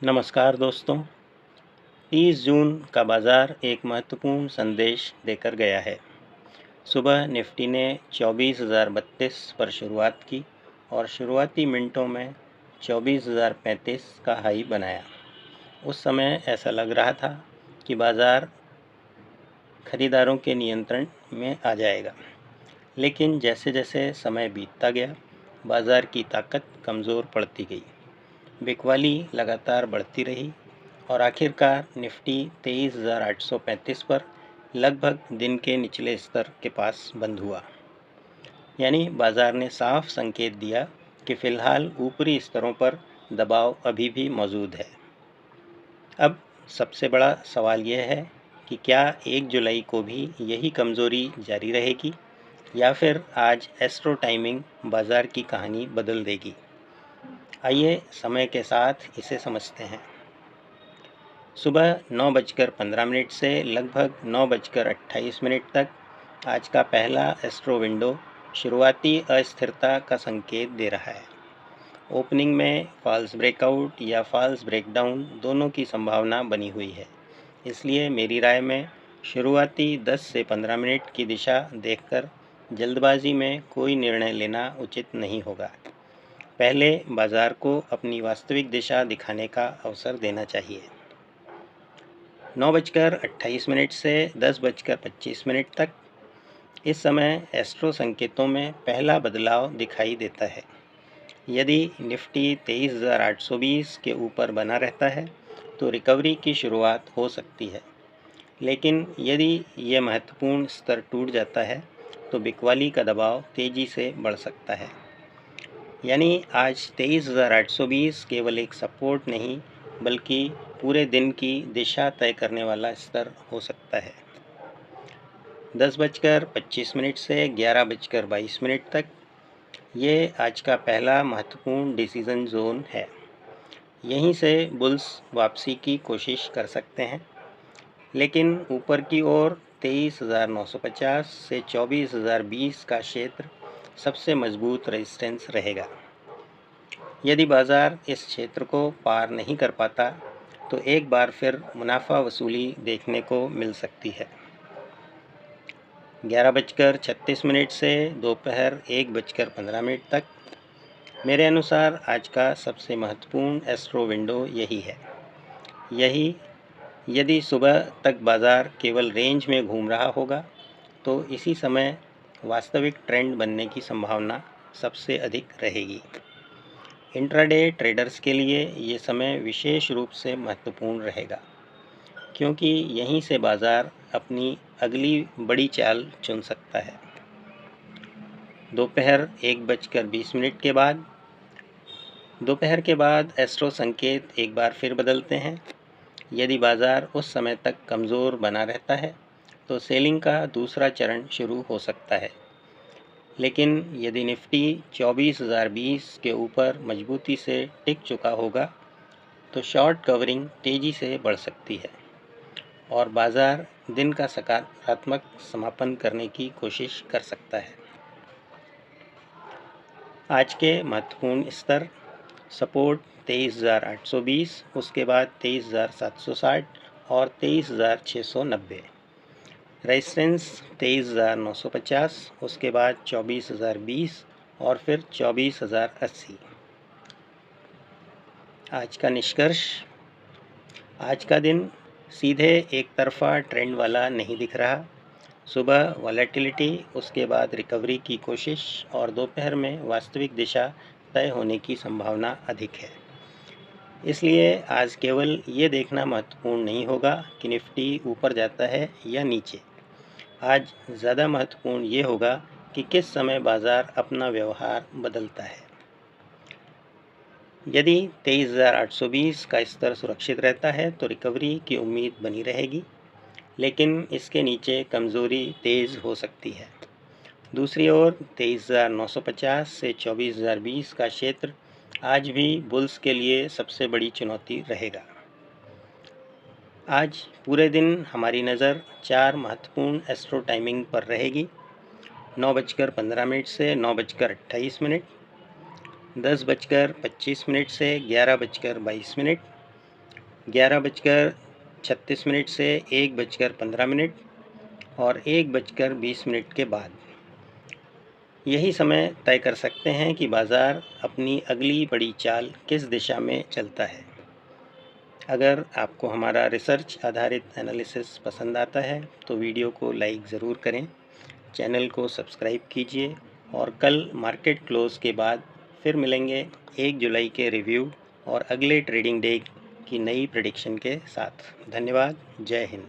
नमस्कार दोस्तों। 30 जून का बाज़ार एक महत्वपूर्ण संदेश देकर गया है। सुबह निफ्टी ने 24,032 पर शुरुआत की और शुरुआती मिनटों में 24,035 का हाई बनाया। उस समय ऐसा लग रहा था कि बाज़ार खरीदारों के नियंत्रण में आ जाएगा, लेकिन जैसे जैसे समय बीतता गया, बाज़ार की ताकत कमज़ोर पड़ती गई। बिकवाली लगातार बढ़ती रही और आखिरकार निफ्टी 23,835 पर लगभग दिन के निचले स्तर के पास बंद हुआ। यानी बाजार ने साफ संकेत दिया कि फ़िलहाल ऊपरी स्तरों पर दबाव अभी भी मौजूद है। अब सबसे बड़ा सवाल यह है कि क्या 1 जुलाई को भी यही कमज़ोरी जारी रहेगी या फिर आज एस्ट्रो टाइमिंग बाज़ार की कहानी बदल देगी। आइए समय के साथ इसे समझते हैं। सुबह 9:15 से लगभग 9:28 तक आज का पहला एस्ट्रो विंडो शुरुआती अस्थिरता का संकेत दे रहा है। ओपनिंग में फॉल्स ब्रेकआउट या फॉल्स ब्रेकडाउन दोनों की संभावना बनी हुई है, इसलिए मेरी राय में शुरुआती 10 से 15 मिनट की दिशा देखकर जल्दबाजी में कोई निर्णय लेना उचित नहीं होगा। पहले बाजार को अपनी वास्तविक दिशा दिखाने का अवसर देना चाहिए। 9:28 से 10:25 तक इस समय एस्ट्रो संकेतों में पहला बदलाव दिखाई देता है। यदि निफ्टी 23,820 के ऊपर बना रहता है तो रिकवरी की शुरुआत हो सकती है, लेकिन यदि यह महत्वपूर्ण स्तर टूट जाता है तो बिकवाली का दबाव तेज़ी से बढ़ सकता है। यानी आज 23,820 केवल एक सपोर्ट नहीं बल्कि पूरे दिन की दिशा तय करने वाला स्तर हो सकता है। 10:25 से 11:22 तक ये आज का पहला महत्वपूर्ण डिसीजन जोन है। यहीं से बुल्स वापसी की कोशिश कर सकते हैं, लेकिन ऊपर की ओर 23,950 से 24,020 का क्षेत्र सबसे मजबूत रेजिस्टेंस रहेगा। यदि बाज़ार इस क्षेत्र को पार नहीं कर पाता तो एक बार फिर मुनाफा वसूली देखने को मिल सकती है। 11:36 से दोपहर 1:15 तक मेरे अनुसार आज का सबसे महत्वपूर्ण एस्ट्रो विंडो यही है। यदि सुबह तक बाज़ार केवल रेंज में घूम रहा होगा तो इसी समय वास्तविक ट्रेंड बनने की संभावना सबसे अधिक रहेगी। इंट्राडे ट्रेडर्स के लिए ये समय विशेष रूप से महत्वपूर्ण रहेगा, क्योंकि यहीं से बाज़ार अपनी अगली बड़ी चाल चुन सकता है। दोपहर 1:20 के बाद दोपहर के बाद एस्ट्रो संकेत एक बार फिर बदलते हैं। यदि बाज़ार उस समय तक कमज़ोर बना रहता है तो सेलिंग का दूसरा चरण शुरू हो सकता है, लेकिन यदि निफ्टी 24,020 के ऊपर मजबूती से टिक चुका होगा तो शॉर्ट कवरिंग तेज़ी से बढ़ सकती है और बाज़ार दिन का सकारात्मक समापन करने की कोशिश कर सकता है। आज के महत्वपूर्ण स्तर सपोर्ट 23,820, उसके बाद 23,760 और 23,690। रेजिस्टेंस 23,950, उसके बाद 24,020 और फिर 24,080। आज का निष्कर्ष, आज का दिन सीधे एक तरफा ट्रेंड वाला नहीं दिख रहा। सुबह वॉलेटिलिटी, उसके बाद रिकवरी की कोशिश और दोपहर में वास्तविक दिशा तय होने की संभावना अधिक है। इसलिए आज केवल ये देखना महत्वपूर्ण नहीं होगा कि निफ्टी ऊपर जाता है या नीचे। आज ज़्यादा महत्वपूर्ण ये होगा कि किस समय बाज़ार अपना व्यवहार बदलता है। यदि 23,820 का स्तर सुरक्षित रहता है तो रिकवरी की उम्मीद बनी रहेगी, लेकिन इसके नीचे कमज़ोरी तेज़ हो सकती है। दूसरी ओर 23,950 से 24,020 का क्षेत्र आज भी बुल्स के लिए सबसे बड़ी चुनौती रहेगा। आज पूरे दिन हमारी नज़र 4 महत्वपूर्ण एस्ट्रो टाइमिंग पर रहेगी। 9:15 से 9:28, 10:25 से 11:22, 11:36 से 1:15 और 1:20 के बाद। यही समय तय कर सकते हैं कि बाज़ार अपनी अगली बड़ी चाल किस दिशा में चलता है। अगर आपको हमारा रिसर्च आधारित एनालिसिस पसंद आता है तो वीडियो को लाइक ज़रूर करें, चैनल को सब्सक्राइब कीजिए और कल मार्केट क्लोज़ के बाद फिर मिलेंगे 1 जुलाई के रिव्यू और अगले ट्रेडिंग डे की नई प्रेडिक्शन के साथ। धन्यवाद। जय हिंद।